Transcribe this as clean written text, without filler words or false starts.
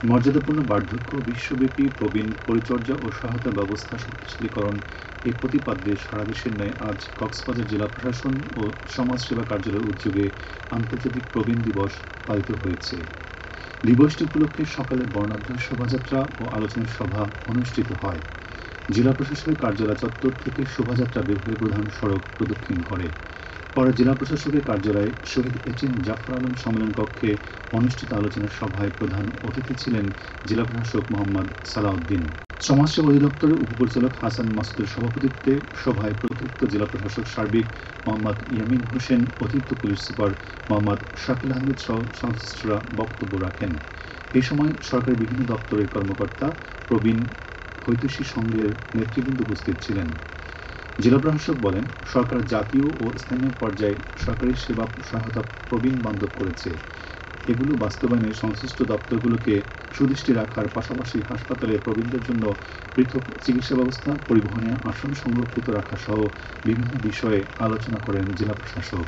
মর্যাদাপূর্ণ বার্ধক্য, বিশ্বব্যাপী প্রবীণ পরিচর্যা ও সহায়তা ব্যবস্থা শক্তিশালীকরণ এই প্রতিপাদ্যে সারা দেশের ন্যায় আজ কক্সবাজার জেলা প্রশাসন ও সমাজসেবা কার্যালয়ের উদ্যোগে আন্তর্জাতিক প্রবীণ দিবস পালিত হয়েছে। দিবসটি উপলক্ষে সকালে বর্ণাঢ্য শোভাযাত্রা ও আলোচনা সভা অনুষ্ঠিত হয়। জেলা প্রশাসকের কার্যালয় চত্বর থেকে শোভাযাত্রা বের হয়ে প্রধান সড়ক প্রদক্ষিণ করে। পরে জেলা প্রশাসকের কার্যালয়ে শহীদ এইচ.এম. জাফর আলম সম্মেলন কক্ষে অনুষ্ঠিত আলোচনা সভায় প্রধান অতিথি ছিলেন জেলা প্রশাসক মোহাম্মদ সালাউদ্দিন। সমাজসেবা অধিদপ্তরের উপপরিচালক হাসান মাসুদের সভাপতিত্বে সভায় অতিরিক্ত জেলা প্রশাসক সার্বিক মোহাম্মদ ইয়ামিন হোসেন, অতিরিক্ত পুলিশ সুপার মোহাম্মদ শাকিল আহমেদ সহ সংশ্লিষ্টরা বক্তব্য রাখেন। এ সময় সরকারের বিভিন্ন দপ্তরের কর্মকর্তা, প্রবীণ হৈতৈষী সংঘের নেতৃবৃন্দ উপস্থিত ছিলেন। জেলা প্রশাসক বলেন, সরকার জাতীয় ও স্থানীয় পর্যায়ে সরকারি সেবা সহায়তা প্রবীণ বান্ধব করেছে। এগুলো বাস্তবায়নে সংশ্লিষ্ট দপ্তরগুলোকে সুদৃষ্টি রাখার পাশাপাশি হাসপাতালে প্রবীণদের জন্য পৃথক চিকিৎসা ব্যবস্থা, পরিবহনে আসন সংরক্ষিত রাখা সহ বিভিন্ন বিষয়ে আলোচনা করেন জেলা প্রশাসক।